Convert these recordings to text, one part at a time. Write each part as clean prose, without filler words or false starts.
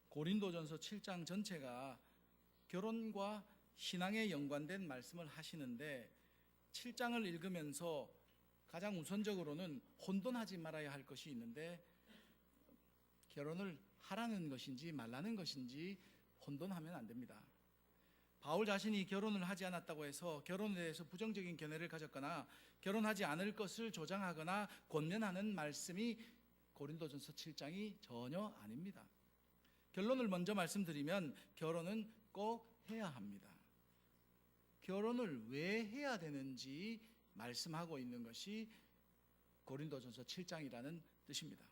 고린도전서 7장 전체가 결혼과 신앙에 연관된 말씀을 하시는데 7장을 읽으면서 가장 우선적으로는 혼돈하지 말아야 할 것이 있는데 결혼을 하라는 것인지 말라는 것인지 혼돈하면 안 됩니다. 바울 자신이 결혼을 하지 않았다고 해서 결혼에 대해서 부정적인 견해를 가졌거나 결혼하지 않을 것을 조장하거나 권면하는 말씀이 고린도전서 7장이 전혀 아닙니다. 결론을 먼저 말씀드리면 결혼은 꼭 해야 합니다. 결혼을 왜 해야 되는지 말씀하고 있는 것이 고린도전서 7장이라는 뜻입니다.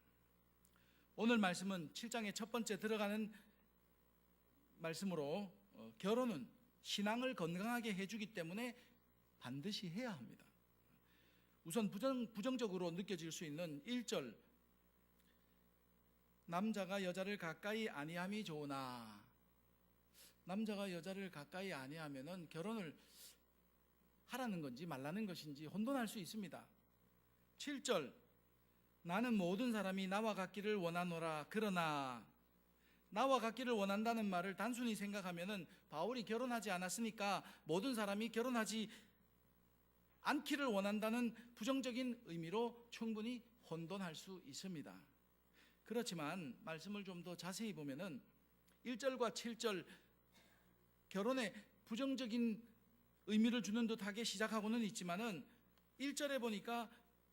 오늘 말씀은 7장의 첫 번째 들어가는 말씀으로 결혼은 신앙을 건강하게 해주기 때문에 반드시 해야 합니다. 우선 부정적으로 느껴질 수 있는 1절, 남자가 여자를 가까이 아니함이 좋으나, 남자가 여자를 가까이 아니하면은 결혼을 하라는 건지 말라는 것인지 혼돈할 수 있습니다. 7절, 나는 모든 사람이 나와 같기를 원하노라. 그러나, 나와 같기를 원한다는 말을 단순히 생각하면은 바울이 결혼하지 않았으니까 모든 사람이 결혼하지 않기를 원한다는 부정적인 의미로 충분히 혼돈할 수 있습니다. 그렇지만 말씀을 좀 더 자세히 보면은 1절과 7절 결혼에 부정적인 의미를 주는 듯하게 시작하고는 있지만은 1절에 보니까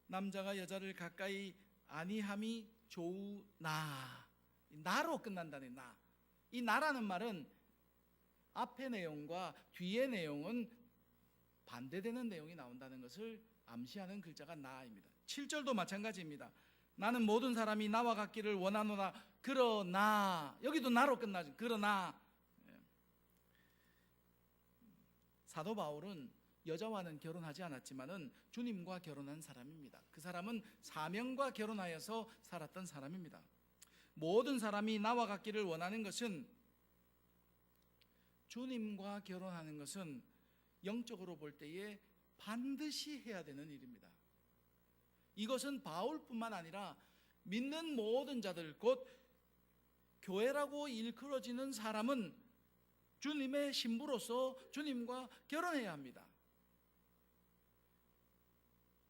남자가 여자를 가까이 아니함이 좋으나, 나로 끝난다는 나. 이 나라는 말은 앞의 내용과 뒤의 내용은 반대되는 내용이 나온다는 것을 암시하는 글자가 나입니다. 7절도 마찬가지입니다. 나는 모든 사람이 나와 같기를 원하노라. 그러나, 여기도 나로 끝나죠. 그러나 사도 바울은 여자와는 결혼하지 않았지만은 주님과 결혼한 사람입니다. 그 사람은 사명과 결혼하여서 살았던 사람입니다. 모든 사람이 나와 같기를 원하는 것은, 주님과 결혼하는 것은 영적으로 볼 때에 반드시 해야 되는 일입니다. 이것은 바울뿐만 아니라 믿는 모든 자들, 곧 교회라고 일컬어지는 사람은 주님의 신부로서 주님과 결혼해야 합니다.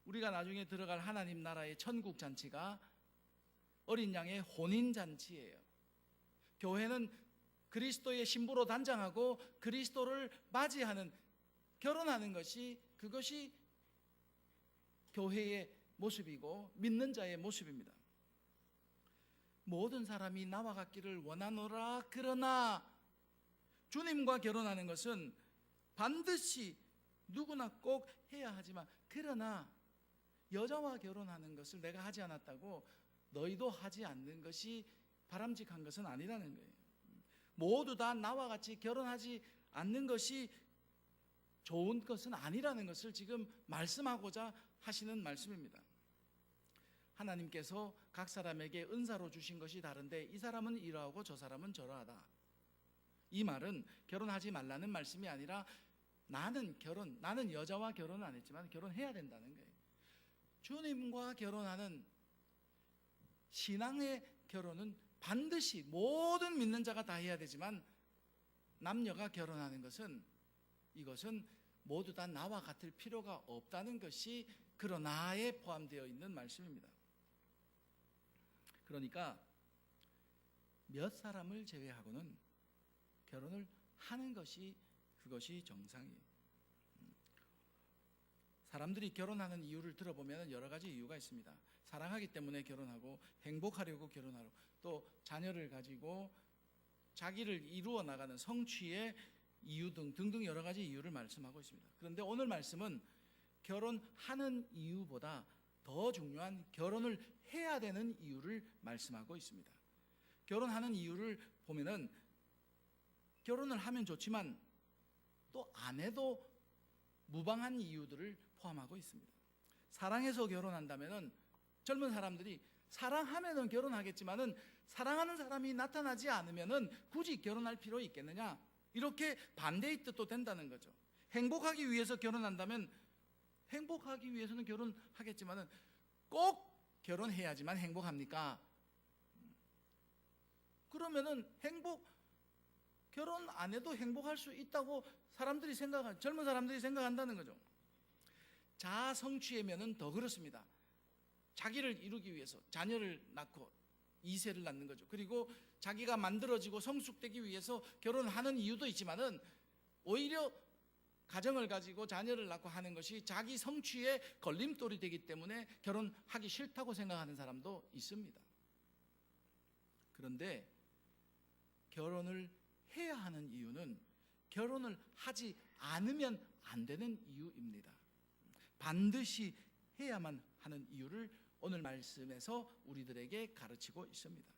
우리가 나중에 들어갈 하나님 나라의 천국 잔치가 어린 양의 혼인 잔치예요. 교회는 그리스도의 신부로 단장하고 그리스도를 맞이하는, 결혼하는 것이, 그것이 교회의 모습이고 믿는 자의 모습입니다. 모든 사람이 나와 같기를 원하노라. 그러나, 주님과 결혼하는 것은 반드시 누구나 꼭 해야 하지만, 그러나 여자와 결혼하는 것을 내가 하지 않았다고 너희도 하지 않는 것이 바람직한 것은 아니라는 거예요. 모두 다 나와 같이 결혼하지 않는 것이 좋은 것은 아니라는 것을 지금 말씀하고자 하시는 말씀입니다. 하나님께서 각 사람에게 은사로 주신 것이 다른데 이 사람은 이러하고 저 사람은 저러하다. 이 말은 결혼하지 말라는 말씀이 아니라 나는 여자와 결혼은 안 했지만 결혼해야 된다는 거예요. 주님과 결혼하는 신앙의 결혼은 반드시 모든 믿는 자가 다 해야 되지만, 남녀가 결혼하는 것은, 이것은 모두 다 나와 같을 필요가 없다는 것이 그러나에 포함되어 있는 말씀입니다. 그러니까 몇 사람을 제외하고는 결혼을 하는 것이, 그것이 정상이에요. 사람들이 결혼하는 이유를 들어보면 여러 가지 이유가 있습니다. 사랑하기 때문에 결혼하고, 행복하려고 결혼하고, 또 자녀를 가지고 자기를 이루어 나가는 성취의 이유 등등 여러 가지 이유를 말씀하고 있습니다. 그런데 오늘 말씀은 결혼하는 이유보다 더 중요한 결혼을 해야 되는 이유를 말씀하고 있습니다. 결혼하는 이유를 보면은 결혼을 하면 좋지만 또 안 해도 무방한 이유들을 포함하고 있습니다. 사랑해서 결혼한다면은 젊은 사람들이 사랑하면은 결혼하겠지만은 사랑하는 사람이 나타나지 않으면은 굳이 결혼할 필요 있겠느냐? 이렇게 반대의 뜻도 된다는 거죠. 행복하기 위해서 결혼한다면 행복하기 위해서는 결혼하겠지만은 꼭 결혼해야지만 행복합니까? 그러면 그러면은 결혼 안 해도 행복할 수 있다고 젊은 사람들이 생각한다는 거죠. 자아 성취면은 더 그렇습니다. 자기를 이루기 위해서 자녀를 낳고 2세를 낳는 거죠. 그리고 자기가 만들어지고 성숙되기 위해서 결혼하는 이유도 있지만은 오히려 가정을 가지고 자녀를 낳고 하는 것이 자기 성취의 걸림돌이 되기 때문에 결혼하기 싫다고 생각하는 사람도 있습니다. 그런데 결혼을 해야 하는 이유는 결혼을 하지 않으면 안 되는 이유입니다. 반드시 해야만 하는 이유를 오늘 말씀에서 우리들에게 가르치고 있습니다.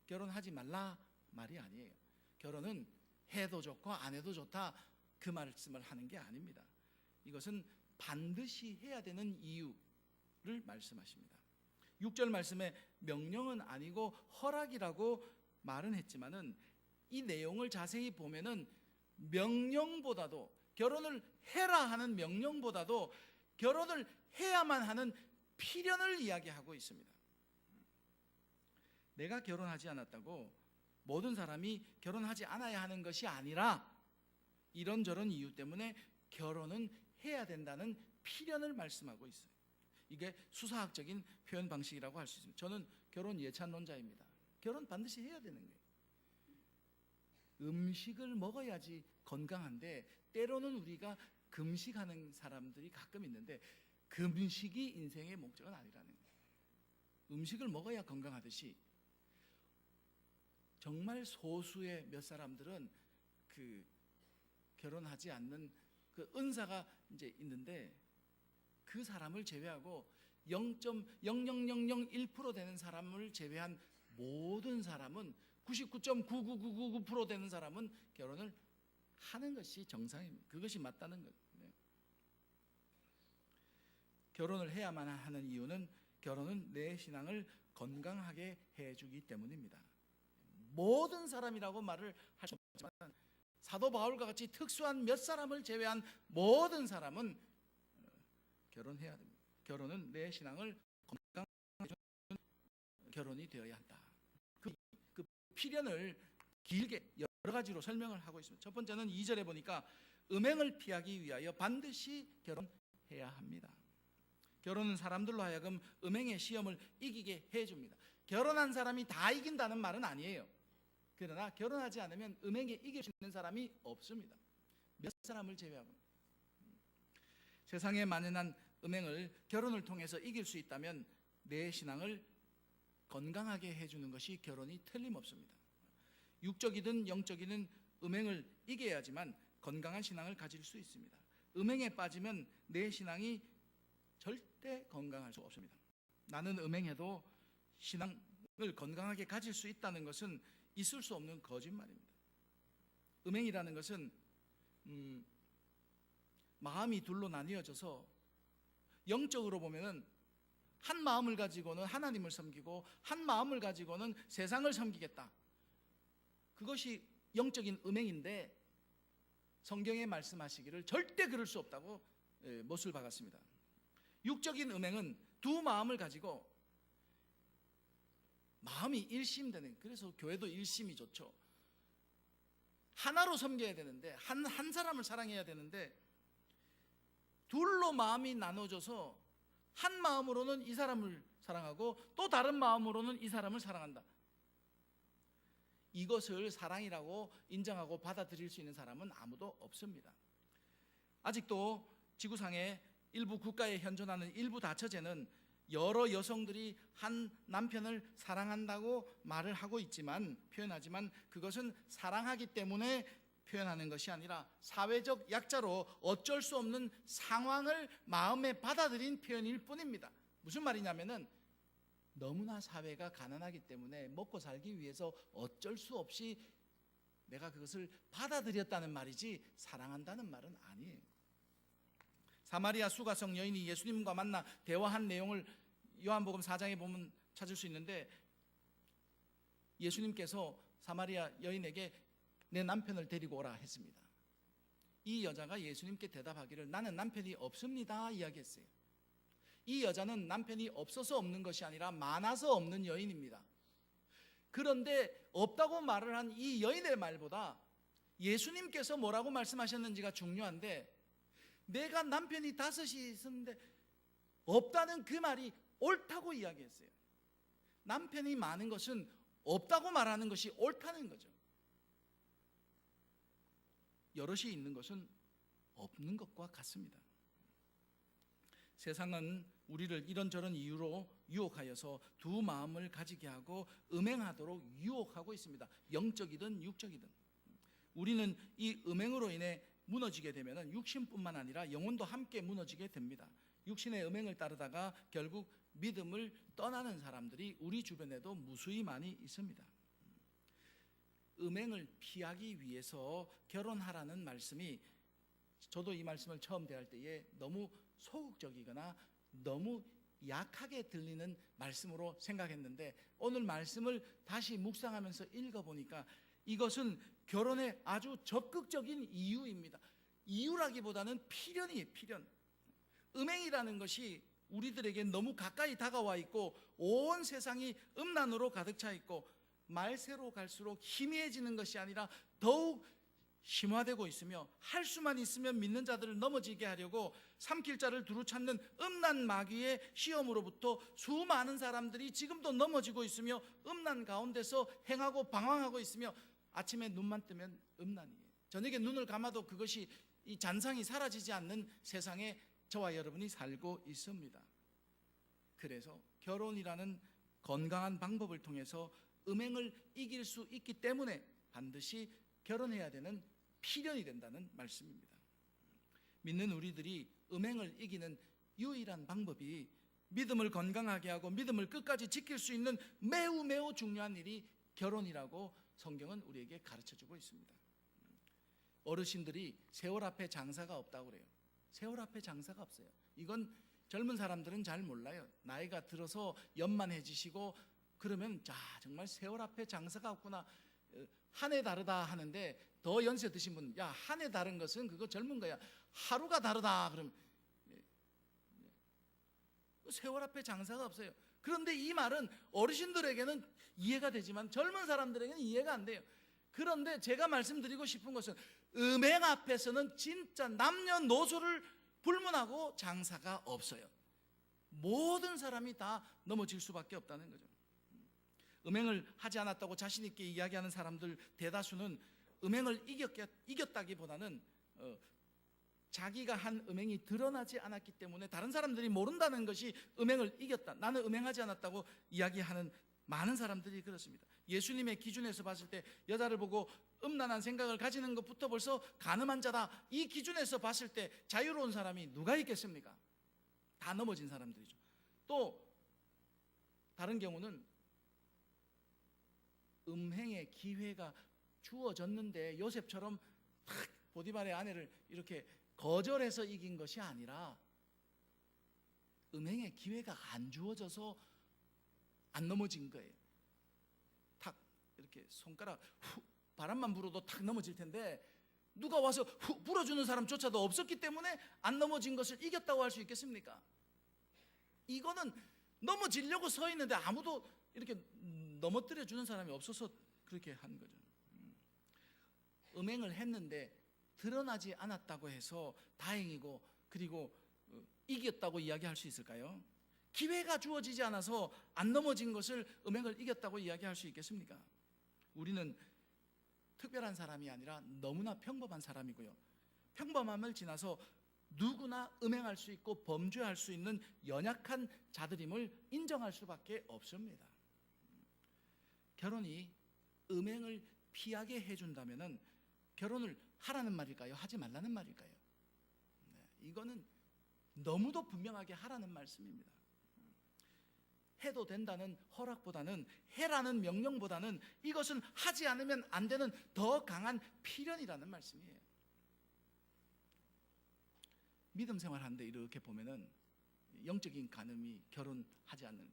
결혼하지 말라 말이 아니에요. 결혼은 해도 좋고 안 해도 좋다 그 말씀을 하는 게 아닙니다. 이것은 반드시 해야 되는 이유를 말씀하십니다. 6절 말씀에 명령은 아니고 허락이라고 말은 했지만은 이 내용을 자세히 보면은 명령보다도, 결혼을 해라 하는 명령보다도 결혼을 해야만 하는 필연을 이야기하고 있습니다. 내가 결혼하지 않았다고 모든 사람이 결혼하지 않아야 하는 것이 아니라 이런저런 이유 때문에 결혼은 해야 된다는 필연을 말씀하고 있어요. 이게 수사학적인 표현 방식이라고 할 수 있습니다. 저는 결혼 예찬론자입니다. 결혼 반드시 해야 되는 거예요. 음식을 먹어야지 건강한데 때로는 우리가 금식하는 사람들이 가끔 있는데 금식이 인생의 목적은 아니라는 거예요. 음식을 먹어야 건강하듯이 정말 소수의 몇 사람들은 그 결혼하지 않는 그 은사가 이제 있는데 그 사람을 제외하고 0.00001% 되는 사람을 제외한 모든 사람은 99.99999% 되는 사람은 결혼을 하는 것이 정상입니다. 그것이 맞다는 거예요. 결혼을 해야만 하는 이유는 결혼은 내 신앙을 건강하게 해주기 때문입니다. 모든 사람이라고 말을 할 수 없지만 사도 바울과 같이 특수한 몇 사람을 제외한 모든 사람은 결혼해야 됩니다. 결혼은 내 신앙을 건강하게 해주는 결혼이 되어야 한다. 그 필연을 길게 여러 가지로 설명을 하고 있습니다. 첫 번째는 2절에 보니까 음행을 피하기 위하여 반드시 결혼해야 합니다. 결혼은 사람들로 하여금 음행의 시험을 이기게 해줍니다. 결혼한 사람이 다 이긴다는 말은 아니에요. 그러나 결혼하지 않으면 음행에 이길 수 있는 사람이 없습니다. 몇 사람을 제외하고. 세상에 만연한 음행을 결혼을 통해서 이길 수 있다면 내 신앙을 건강하게 해주는 것이 결혼이 틀림없습니다. 육적이든 영적이든 음행을 이겨야지만 건강한 신앙을 가질 수 있습니다. 음행에 빠지면 내 신앙이 절대 건강할 수 없습니다. 나는 음행해도 신앙을 건강하게 가질 수 있다는 것은 있을 수 없는 거짓말입니다. 음행이라는 것은 마음이 둘로 나뉘어져서 영적으로 보면은 한 마음을 가지고는 하나님을 섬기고 한 마음을 가지고는 세상을 섬기겠다. 그것이 영적인 음행인데 성경에 말씀하시기를 절대 그럴 수 없다고 못을 박았습니다. 육적인 음행은 두 마음을 가지고 마음이 일심되는, 그래서 교회도 일심이 좋죠. 하나로 섬겨야 되는데 한 사람을 사랑해야 되는데 둘로 마음이 나눠져서 한 마음으로는 이 사람을 사랑하고 또 다른 마음으로는 이 사람을 사랑한다. 이것을 사랑이라고 인정하고 받아들일 수 있는 사람은 아무도 없습니다. 아직도 지구상의 일부 국가에 현존하는 일부 다처제는 여러 여성들이 한 남편을 사랑한다고 말을 하고 있지만, 표현하지만 그것은 사랑하기 때문에 표현하는 것이 아니라 사회적 약자로 어쩔 수 없는 상황을 마음에 받아들인 표현일 뿐입니다. 무슨 말이냐면은 너무나 사회가 가난하기 때문에 먹고 살기 위해서 어쩔 수 없이 내가 그것을 받아들였다는 말이지 사랑한다는 말은 아니에요. 사마리아 수가성 여인이 예수님과 만나 대화한 내용을 요한복음 4장에 보면 찾을 수 있는데, 예수님께서 사마리아 여인에게 내 남편을 데리고 오라 했습니다. 이 여자가 예수님께 대답하기를 나는 남편이 없습니다 이야기했어요. 이 여자는 남편이 없어서 없는 것이 아니라 많아서 없는 여인입니다. 그런데 없다고 말을 한 이 여인의 말보다 예수님께서 뭐라고 말씀하셨는지가 중요한데, 내가 남편이 5이 있었는데 없다는 그 말이 옳다고 이야기했어요. 남편이 많은 것은 없다고 말하는 것이 옳다는 거죠. 여럿이 있는 것은 없는 것과 같습니다. 세상은 우리를 이런저런 이유로 유혹하여서 두 마음을 가지게 하고 음행하도록 유혹하고 있습니다. 영적이든 육적이든. 우리는 이 음행으로 인해 무너지게 되면 육신뿐만 아니라 영혼도 함께 무너지게 됩니다. 육신의 음행을 따르다가 결국 믿음을 떠나는 사람들이 우리 주변에도 무수히 많이 있습니다. 음행을 피하기 위해서 결혼하라는 말씀이, 저도 이 말씀을 처음 대할 때에 너무 소극적이거나 너무 약하게 들리는 말씀으로 생각했는데, 오늘 말씀을 다시 묵상하면서 읽어보니까 이것은 결혼의 아주 적극적인 이유입니다. 이유라기보다는 필연이에요. 필연. 음행이라는 것이 우리들에게 너무 가까이 다가와 있고 온 세상이 음란으로 가득 차 있고 말세로 갈수록 희미해지는 것이 아니라 더욱 심화되고 있으며, 할 수만 있으면 믿는 자들을 넘어지게 하려고 삼킬 자를 두루 찾는 음란 마귀의 시험으로부터 수많은 사람들이 지금도 넘어지고 있으며 음란 가운데서 행하고 방황하고 있으며, 아침에 눈만 뜨면 음란이에요. 저녁에 눈을 감아도 그것이, 이 잔상이 사라지지 않는 세상에 저와 여러분이 살고 있습니다. 그래서 결혼이라는 건강한 방법을 통해서 음행을 이길 수 있기 때문에 반드시 결혼해야 되는 필연이 된다는 말씀입니다. 믿는 우리들이 음행을 이기는 유일한 방법이 믿음을 건강하게 하고 믿음을 끝까지 지킬 수 있는 매우 매우 중요한 일이 결혼이라고 성경은 우리에게 가르쳐주고 있습니다. 어르신들이 세월 앞에 장사가 없다고 그래요. 세월 앞에 장사가 없어요. 이건 젊은 사람들은 잘 몰라요. 나이가 들어서 연만해지시고 그러면, 자, 정말 세월 앞에 장사가 없구나, 한 해 다르다 하는데, 더 연세 드신 분, 야, 한 해 다른 것은 그거 젊은 거야. 하루가 다르다 그러면 세월 앞에 장사가 없어요. 그런데 이 말은 어르신들에게는 이해가 되지만 젊은 사람들에게는 이해가 안 돼요. 그런데 제가 말씀드리고 싶은 것은, 음행 앞에서는 진짜 남녀노소를 불문하고 장사가 없어요. 모든 사람이 다 넘어질 수밖에 없다는 거죠. 음행을 하지 않았다고 자신 있게 이야기하는 사람들 대다수는 음행을 이겼다기보다는 자기가 한 음행이 드러나지 않았기 때문에 다른 사람들이 모른다는 것이 음행을 이겼다, 나는 음행하지 않았다고 이야기하는 많은 사람들이 그렇습니다. 예수님의 기준에서 봤을 때 여자를 보고 음란한 생각을 가지는 것부터 벌써 간음한 자다, 이 기준에서 봤을 때 자유로운 사람이 누가 있겠습니까? 다 넘어진 사람들이죠. 또 다른 경우는 음행의 기회가 주어졌는데 요셉처럼 탁 보디발의 아내를 이렇게 거절해서 이긴 것이 아니라, 음행의 기회가 안 주어져서 안 넘어진 거예요. 탁 이렇게 손가락 바람만 불어도 탁 넘어질 텐데, 누가 와서 불어주는 사람조차도 없었기 때문에 안 넘어진 것을 이겼다고 할 수 있겠습니까? 이거는 넘어지려고 서 있는데 아무도 이렇게 넘어뜨려 주는 사람이 없어서 그렇게 한 거죠. 음행을 했는데 드러나지 않았다고 해서 다행이고, 그리고 이겼다고 이야기할 수 있을까요? 기회가 주어지지 않아서 안 넘어진 것을 음행을 이겼다고 이야기할 수 있겠습니까? 우리는 특별한 사람이 아니라 너무나 평범한 사람이고요, 평범함을 지나서 누구나 음행할 수 있고 범죄할 수 있는 연약한 자들임을 인정할 수밖에 없습니다. 결혼이 음행을 피하게 해준다면 결혼을 하라는 말일까요? 하지 말라는 말일까요? 이거는 너무도 분명하게 하라는 말씀입니다. 해도 된다는 허락보다는, 해라는 명령보다는 이것은 하지 않으면 안 되는 더 강한 필연이라는 말씀이에요. 믿음 생활하는데 이렇게 보면은 영적인 간음이 결혼하지 않는,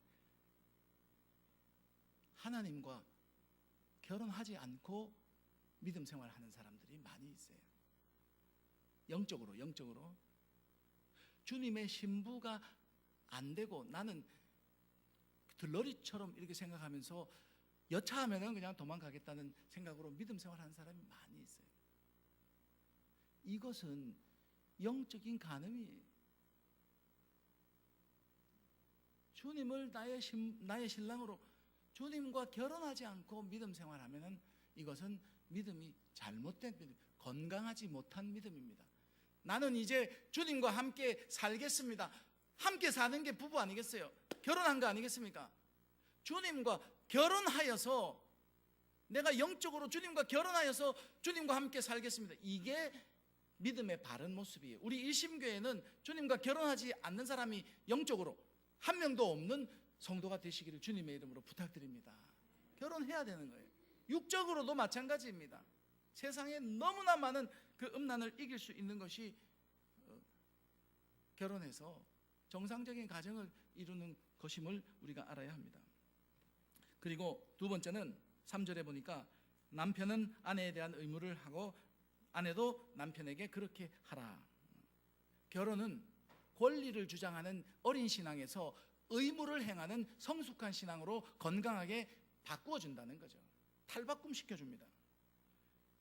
하나님과 결혼하지 않고 믿음 생활하는 사람들이 많이 있어요. 영적으로 주님의 신부가 안 되고 나는 들러리처럼 이렇게 생각하면서 여차하면은 그냥 도망가겠다는 생각으로 믿음 생활하는 사람이 많이 있어요. 이것은 영적인 간음이에요. 주님을 나의 신랑으로 주님과 결혼하지 않고 믿음 생활하면은 이것은 믿음이 잘못된 믿음, 건강하지 못한 믿음입니다. 나는 이제 주님과 함께 살겠습니다. 함께 사는 게 부부 아니겠어요? 결혼한 거 아니겠습니까? 주님과 결혼하여서 내가 영적으로 주님과 결혼하여서 주님과 함께 살겠습니다. 이게 믿음의 바른 모습이에요. 우리 일심교회는 주님과 결혼하지 않는 사람이 영적으로 한 명도 없는 성도가 되시기를 주님의 이름으로 부탁드립니다. 결혼해야 되는 거예요. 육적으로도 마찬가지입니다. 세상에 너무나 많은 그 음란을 이길 수 있는 것이 결혼해서 정상적인 가정을 이루는 것임을 우리가 알아야 합니다. 그리고 두 번째는 3절에 보니까 남편은 아내에 대한 의무를 하고 아내도 남편에게 그렇게 하라. 결혼은 권리를 주장하는 어린 신앙에서 의무를 행하는 성숙한 신앙으로 건강하게 바꾸어 준다는 거죠. 탈바꿈 시켜줍니다.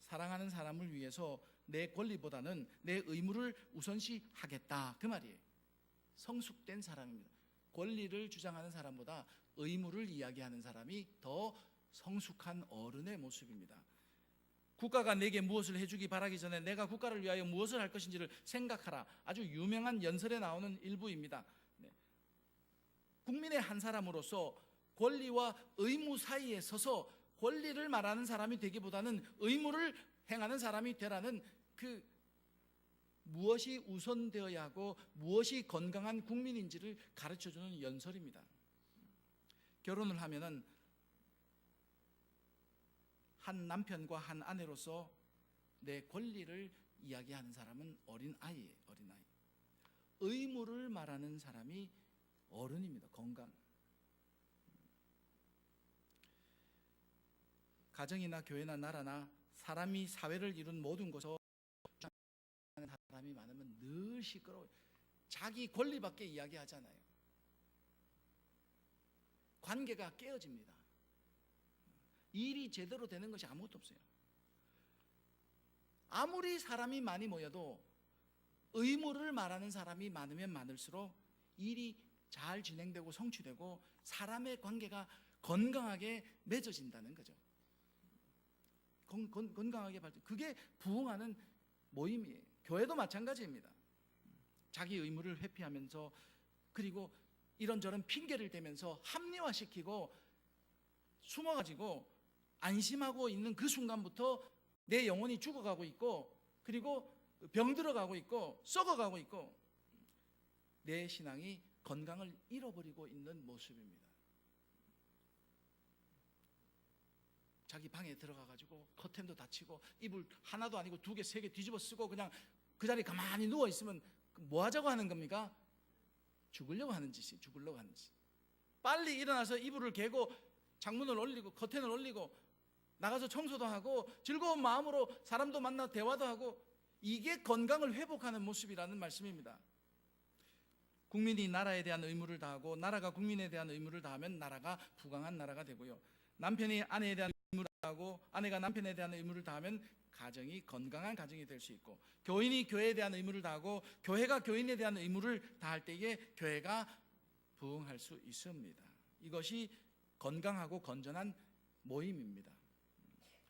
사랑하는 사람을 위해서 내 권리보다는 내 의무를 우선시하겠다, 그 말이에요. 성숙된 사람입니다. 권리를 주장하는 사람보다 의무를 이야기하는 사람이 더 성숙한 어른의 모습입니다. 국가가 내게 무엇을 해주기 바라기 전에 내가 국가를 위하여 무엇을 할 것인지를 생각하라. 아주 유명한 연설에 나오는 일부입니다. 국민의 한 사람으로서 권리와 의무 사이에 서서 권리를 말하는 사람이 되기보다는 의무를 행하는 사람이 되라는 그 무엇이 우선되어야 하고 무엇이 건강한 국민인지를 가르쳐주는 연설입니다. 결혼을 하면은 한 남편과 한 아내로서 내 권리를 이야기하는 사람은 어린아이예요. 어린아이. 의무를 말하는 사람이 어른입니다. 건강. 가정이나 교회나 나라나 사람이 사회를 이룬 모든 곳에서 사람이 많으면 늘 시끄러워요. 자기 권리밖에 이야기하잖아요. 관계가 깨어집니다. 일이 제대로 되는 것이 아무것도 없어요. 아무리 사람이 많이 모여도 의무를 말하는 사람이 많으면 많을수록 일이 잘 진행되고 성취되고 사람의 관계가 건강하게 맺어진다는 거죠. 건강하게 발전. 그게 부흥하는 모임이에요. 교회도 마찬가지입니다. 자기 의무를 회피하면서 그리고 이런저런 핑계를 대면서 합리화시키고 숨어가지고 안심하고 있는 그 순간부터 내 영혼이 죽어가고 있고 그리고 병들어가고 있고 썩어가고 있고 내 신앙이 건강을 잃어버리고 있는 모습입니다. 자기 방에 들어가가지고 커튼도 닫히고 이불 하나도 아니고 2개, 3개 뒤집어 쓰고 그냥 그 자리에 가만히 누워있으면 뭐 하자고 하는 겁니까? 죽으려고 하는 짓이 죽으려고 하는 짓. 빨리 일어나서 이불을 개고 창문을 올리고 커튼을 올리고 나가서 청소도 하고 즐거운 마음으로 사람도 만나 대화도 하고 이게 건강을 회복하는 모습이라는 말씀입니다. 국민이 나라에 대한 의무를 다하고 나라가 국민에 대한 의무를 다하면 나라가 부강한 나라가 되고요. 남편이 아내에 대한 의무를 다하고 아내가 남편에 대한 의무를 다하면 가정이 건강한 가정이 될 수 있고 교인이 교회에 대한 의무를 다하고 교회가 교인에 대한 의무를 다할 때에 교회가 부흥할 수 있습니다. 이것이 건강하고 건전한 모임입니다.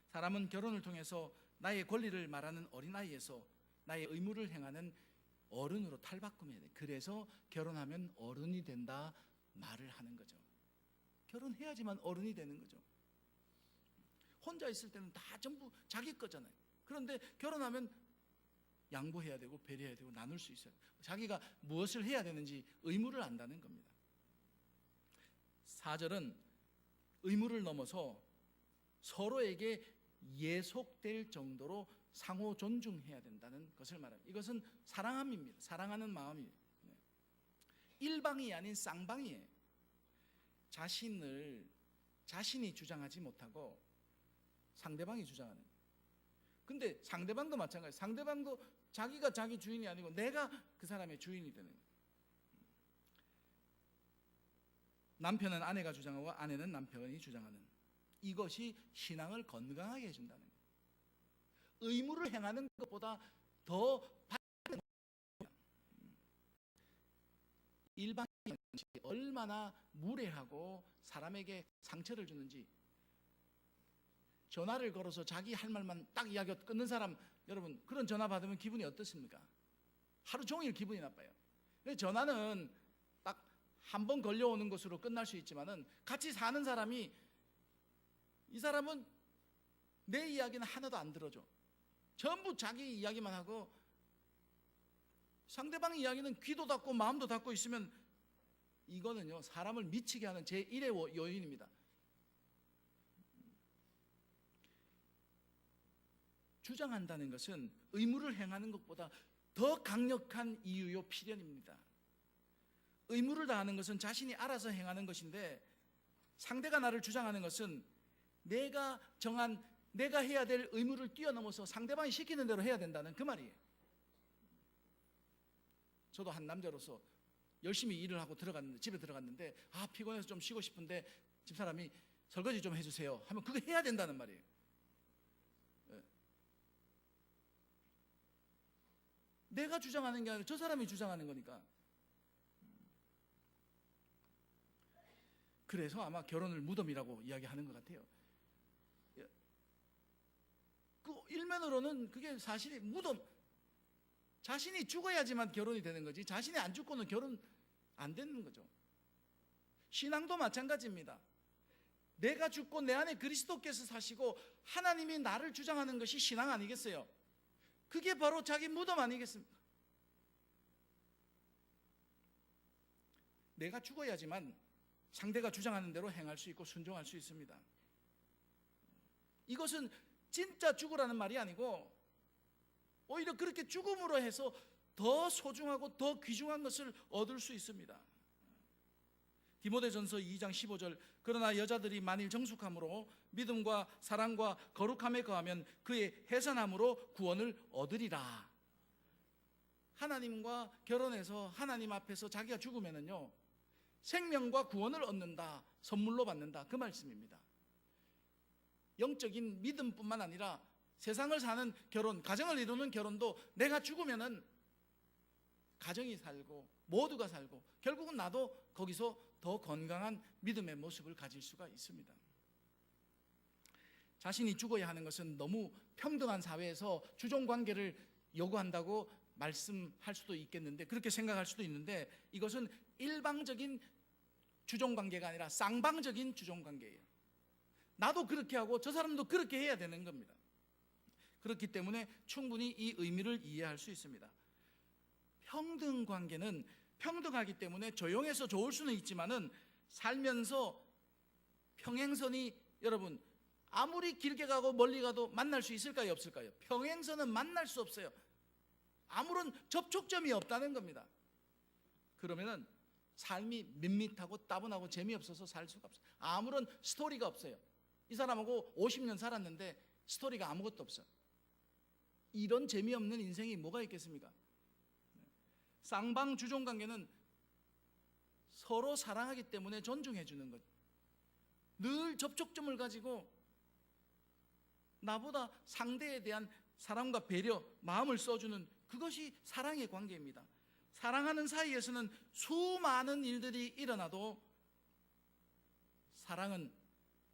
사람은 결혼을 통해서 나의 권리를 말하는 어린아이에서 나의 의무를 행하는 어른으로 탈바꿈해야 돼. 그래서 결혼하면 어른이 된다 말을 하는 거죠. 결혼해야지만 어른이 되는 거죠. 혼자 있을 때는 다 전부 자기 거잖아요. 그런데 결혼하면 양보해야 되고 배려해야 되고 나눌 수 있어요. 자기가 무엇을 해야 되는지 의무를 안다는 겁니다. 4절은 의무를 넘어서 서로에게 예속될 정도로 상호 존중해야 된다는 것을 말합니다. 이것은 사랑함입니다. 사랑하는 마음이에요. 일방이 아닌 쌍방이에요. 자신이 주장하지 못하고 상대방이 주장하는 거예요. 근데 상대방도 마찬가지예요. 상대방도 자기가 자기 주인이 아니고 내가 그 사람의 주인이 되는 거예요. 남편은 아내가 주장하고 아내는 남편이 주장하는. 이것이 신앙을 건강하게 해준다는 거예요. 의무를 행하는 것보다 더 일방적인 것이 얼마나 무례하고 사람에게 상처를 주는지. 전화를 걸어서 자기 할 말만 딱 이야기하고 끊는 사람, 여러분 그런 전화 받으면 기분이 어떻습니까? 하루 종일 기분이 나빠요. 전화는 딱 한 번 걸려오는 것으로 끝날 수 있지만은 같이 사는 사람이, 이 사람은 내 이야기는 하나도 안 들어줘. 전부 자기 이야기만 하고 상대방 이야기는 귀도 닫고 마음도 닫고 있으면 이거는요 사람을 미치게 하는 제1의 요인입니다. 주장한다는 것은 의무를 행하는 것보다 더 강력한 이유요 필연입니다. 의무를 다하는 것은 자신이 알아서 행하는 것인데, 상대가 나를 주장하는 것은 내가 정한, 내가 해야 될 의무를 뛰어넘어서 상대방이 시키는 대로 해야 된다는 그 말이에요. 저도 한 남자로서 열심히 일을 하고 들어갔는데, 집에 들어갔는데 피곤해서 좀 쉬고 싶은데 집사람이 설거지 좀 해주세요 하면 그거 해야 된다는 말이에요. 내가 주장하는 게 아니라 저 사람이 주장하는 거니까. 그래서 아마 결혼을 무덤이라고 이야기하는 것 같아요. 그 일면으로는 그게 사실이 무덤, 자신이 죽어야지만 결혼이 되는 거지 자신이 안 죽고는 결혼 안 되는 거죠. 신앙도 마찬가지입니다. 내가 죽고 내 안에 그리스도께서 사시고 하나님이 나를 주장하는 것이 신앙 아니겠어요? 그게 바로 자기 무덤 아니겠습니까? 내가 죽어야지만 상대가 주장하는 대로 행할 수 있고 순종할 수 있습니다. 이것은 진짜 죽으라는 말이 아니고 오히려 그렇게 죽음으로 해서 더 소중하고 더 귀중한 것을 얻을 수 있습니다. 디모데전서 2장 15절, 그러나 여자들이 만일 정숙함으로 믿음과 사랑과 거룩함에 거하면 그의 해산함으로 구원을 얻으리라. 하나님과 결혼해서 하나님 앞에서 자기가 죽으면은요 생명과 구원을 얻는다, 선물로 받는다, 그 말씀입니다. 영적인 믿음뿐만 아니라 세상을 사는 결혼, 가정을 이루는 결혼도 내가 죽으면은 가정이 살고 모두가 살고 결국은 나도 거기서 더 건강한 믿음의 모습을 가질 수가 있습니다. 자신이 죽어야 하는 것은 너무 평등한 사회에서 주종관계를 요구한다고 말씀할 수도 있겠는데, 그렇게 생각할 수도 있는데, 이것은 일방적인 주종관계가 아니라 쌍방적인 주종관계예요. 나도 그렇게 하고 저 사람도 그렇게 해야 되는 겁니다. 그렇기 때문에 충분히 이 의미를 이해할 수 있습니다. 평등관계는 평등하기 때문에 조용해서 좋을 수는 있지만은 살면서 평행선이, 여러분 아무리 길게 가고 멀리 가도 만날 수 있을까요, 없을까요? 평행선은 만날 수 없어요. 아무런 접촉점이 없다는 겁니다. 그러면은 삶이 밋밋하고 따분하고 재미없어서 살 수가 없어요. 아무런 스토리가 없어요. 이 사람하고 50년 살았는데 스토리가 아무것도 없어요. 이런 재미없는 인생이 뭐가 있겠습니까? 쌍방 주종관계는 서로 사랑하기 때문에 존중해 주는 것, 늘 접촉점을 가지고 나보다 상대에 대한 사랑과 배려, 마음을 써주는, 그것이 사랑의 관계입니다. 사랑하는 사이에서는 수많은 일들이 일어나도 사랑은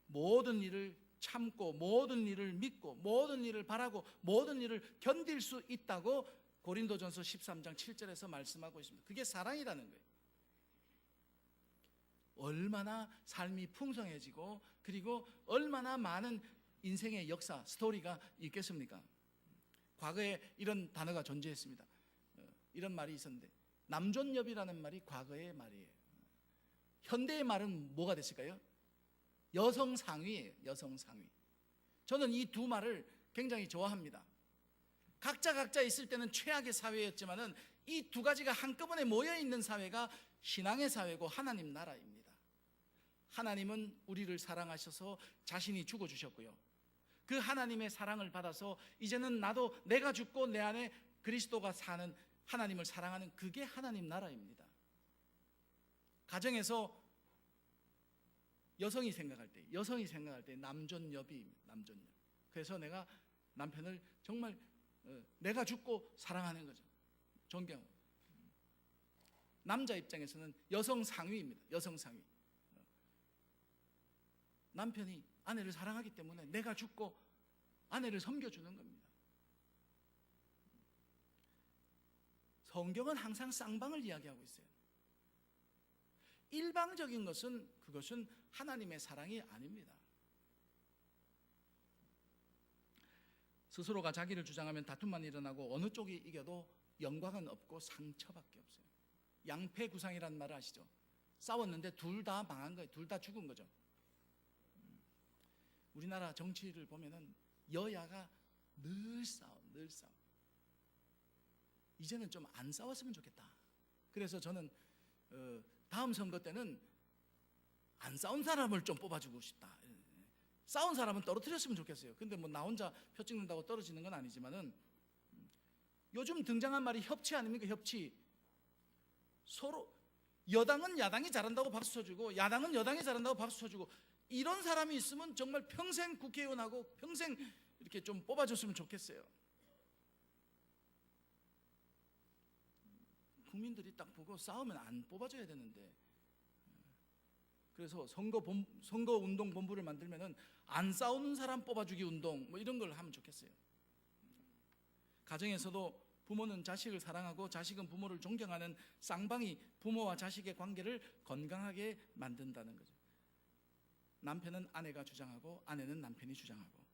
모든 일을 참고 모든 일을 믿고 모든 일을 바라고 모든 일을 견딜 수 있다고 고린도전서 13장 7절에서 말씀하고 있습니다. 그게 사랑이라는 거예요. 얼마나 삶이 풍성해지고 그리고 얼마나 많은 인생의 역사, 스토리가 있겠습니까? 과거에 이런 단어가 존재했습니다. 이런 말이 있었는데, 남존여비라는 말이 과거의 말이에요. 현대의 말은 뭐가 됐을까요? 여성상위예요. 여성상위. 저는 이 두 말을 굉장히 좋아합니다. 각자 있을 때는 최악의 사회였지만은 이 두 가지가 한꺼번에 모여있는 사회가 신앙의 사회고 하나님 나라입니다. 하나님은 우리를 사랑하셔서 자신이 죽어주셨고요, 그 하나님의 사랑을 받아서 이제는 나도 내가 죽고 내 안에 그리스도가 사는 하나님을 사랑하는, 그게 하나님 나라입니다. 가정에서 여성이 생각할 때 남존여비, 남존여. 그래서 내가 남편을 정말 내가 죽고 사랑하는 거죠. 존경. 남자 입장에서는 여성 상위입니다. 여성 상위. 남편이 아내를 사랑하기 때문에 내가 죽고 아내를 섬겨주는 겁니다. 성경은 항상 쌍방을 이야기하고 있어요. 일방적인 그것은 하나님의 사랑이 아닙니다. 스스로가 자기를 주장하면 다툼만 일어나고 어느 쪽이 이겨도 영광은 없고 상처밖에 없어요. 양패구상이라는 말을 아시죠? 싸웠는데 둘 다 망한 거예요. 둘 다 죽은 거죠. 우리나라 정치를 보면은 여야가 늘 싸워. 이제는 좀 안 싸웠으면 좋겠다. 그래서 저는 다음 선거 때는 안 싸운 사람을 좀 뽑아주고 싶다. 싸운 사람은 떨어뜨렸으면 좋겠어요. 근데 뭐 나 혼자 표 찍는다고 떨어지는 건 아니지만은 요즘 등장한 말이 협치 아닙니까? 협치. 서로 여당은 야당이 잘한다고 박수 쳐주고 야당은 여당이 잘한다고 박수 쳐주고 이런 사람이 있으면 정말 평생 국회의원하고 평생 이렇게 좀 뽑아줬으면 좋겠어요. 국민들이 딱 보고 싸우면 안 뽑아줘야 되는데, 그래서 선거운동본부를 만들면은 안 싸우는 사람 뽑아주기 운동 뭐 이런 걸 하면 좋겠어요. 가정에서도 부모는 자식을 사랑하고 자식은 부모를 존경하는 쌍방이 부모와 자식의 관계를 건강하게 만든다는 거죠. 남편은 아내가 주장하고 아내는 남편이 주장하고,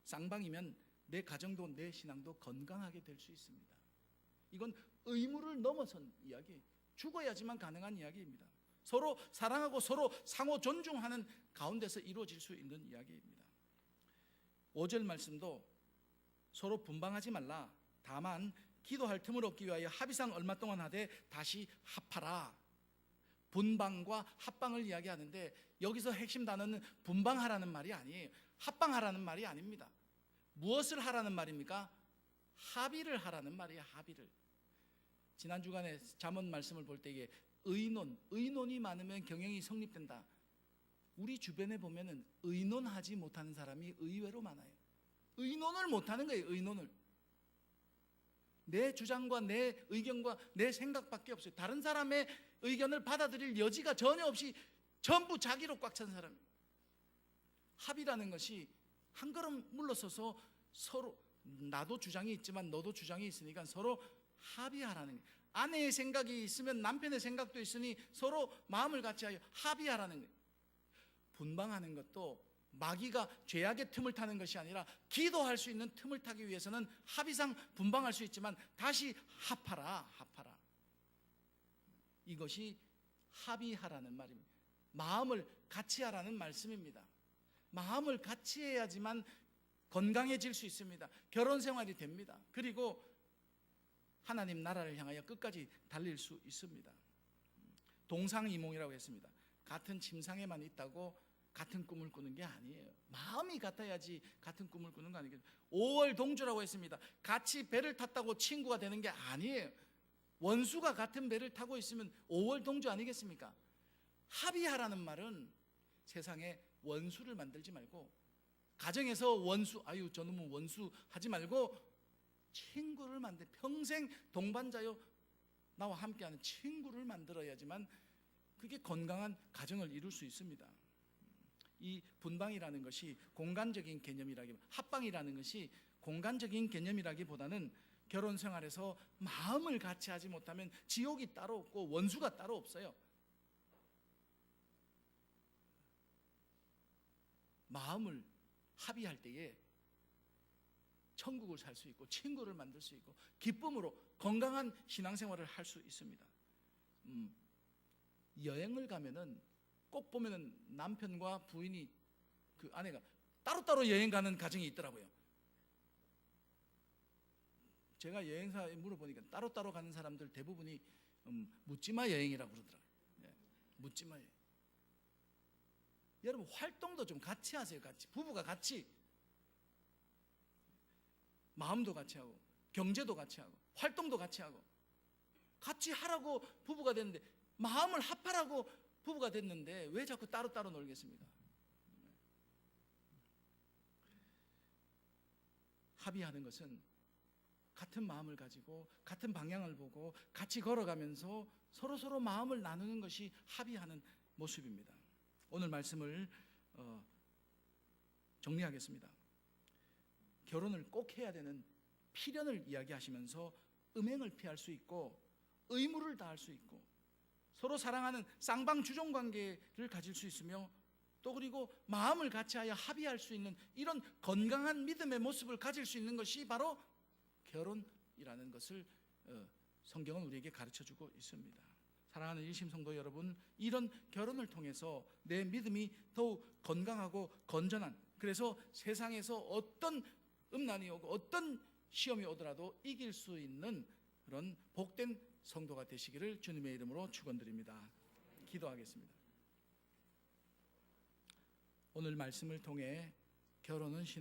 쌍방이면 내 가정도 내 신앙도 건강하게 될 수 있습니다. 이건 의무를 넘어선 이야기, 죽어야지만 가능한 이야기입니다. 서로 사랑하고 서로 상호 존중하는 가운데서 이루어질 수 있는 이야기입니다. 5절 말씀도 서로 분방하지 말라. 다만 기도할 틈을 얻기 위하여 합의상 얼마 동안 하되 다시 합하라. 분방과 합방을 이야기하는데 여기서 핵심 단어는 분방하라는 말이 아니에요. 합방하라는 말이 아닙니다. 무엇을 하라는 말입니까? 합의를 하라는 말이에요. 합의를. 지난 주간에 잠언 말씀을 볼 때 이게 의논이 많으면 경영이 성립된다. 우리 주변에 보면은 의논하지 못하는 사람이 의외로 많아요. 의논을 못하는 거예요. 의논을. 내 주장과 내 의견과 내 생각밖에 없어요. 다른 사람의 의견을 받아들일 여지가 전혀 없이 전부 자기로 꽉 찬 사람. 합의라는 것이 한 걸음 물러서서 서로, 나도 주장이 있지만 너도 주장이 있으니까 서로 합의하라는 거예요. 아내의 생각이 있으면 남편의 생각도 있으니 서로 마음을 같이 하여 합의하라는 거예요. 분방하는 것도 마귀가 죄악의 틈을 타는 것이 아니라 기도할 수 있는 틈을 타기 위해서는 합의상 분방할 수 있지만 다시 합하라. 이것이 합의하라는 말입니다. 마음을 같이 하라는 말씀입니다. 마음을 같이 해야지만 건강해질 수 있습니다. 결혼 생활이 됩니다. 그리고 하나님 나라를 향하여 끝까지 달릴 수 있습니다. 동상이몽이라고 했습니다. 같은 침상에만 있다고 같은 꿈을 꾸는 게 아니에요. 마음이 같아야지 같은 꿈을 꾸는 거 아니겠어요. 5월 동주라고 했습니다. 같이 배를 탔다고 친구가 되는 게 아니에요. 원수가 같은 배를 타고 있으면 5월 동주 아니겠습니까? 합의하라는 말은 세상에 원수를 만들지 말고, 가정에서 원수, 저놈은 원수 하지 말고 친구를 만들, 평생 동반자요 나와 함께하는 친구를 만들어야지만 그게 건강한 가정을 이룰 수 있습니다. 이 분방이라는 것이 공간적인 개념이라기보다, 합방이라는 것이 공간적인 개념이라기보다는 결혼 생활에서 마음을 같이 하지 못하면 지옥이 따로 없고 원수가 따로 없어요. 마음을 합의할 때에 천국을 살 수 있고 친구를 만들 수 있고 기쁨으로 건강한 신앙생활을 할 수 있습니다. 여행을 가면은 꼭 보면은 남편과 부인이, 그 아내가 따로따로 여행 가는 가정이 있더라고요. 제가 여행사에 물어보니까 따로따로 가는 사람들 대부분이 묻지마 여행이라고 그러더라고요. 묻지마 여행. 여러분 활동도 좀 같이 하세요. 같이, 부부가 같이 마음도 같이 하고 경제도 같이 하고 활동도 같이 하고 같이 하라고 부부가 되는데 마음을 합하라고 부부가 됐는데 왜 자꾸 따로따로 놀겠습니까? 합의하는 것은 같은 마음을 가지고 같은 방향을 보고 같이 걸어가면서 서로 마음을 나누는 것이 합의하는 모습입니다. 오늘 말씀을 정리하겠습니다. 결혼을 꼭 해야 되는 필연을 이야기하시면서 음행을 피할 수 있고 의무를 다할 수 있고 서로 사랑하는 쌍방주종 관계를 가질 수 있으며 또 그리고 마음을 같이하여 합의할 수 있는 이런 건강한 믿음의 모습을 가질 수 있는 것이 바로 결혼이라는 것을 성경은 우리에게 가르쳐주고 있습니다. 사랑하는 일심 성도 여러분, 이런 결혼을 통해서 내 믿음이 더욱 건강하고 건전한, 그래서 세상에서 어떤 음란이 오고 어떤 시험이 오더라도 이길 수 있는 그런 복된 성도가 되시기를 주님의 이름으로 축원드립니다. 기도하겠습니다. 오늘 말씀을 통해 결혼은 신앙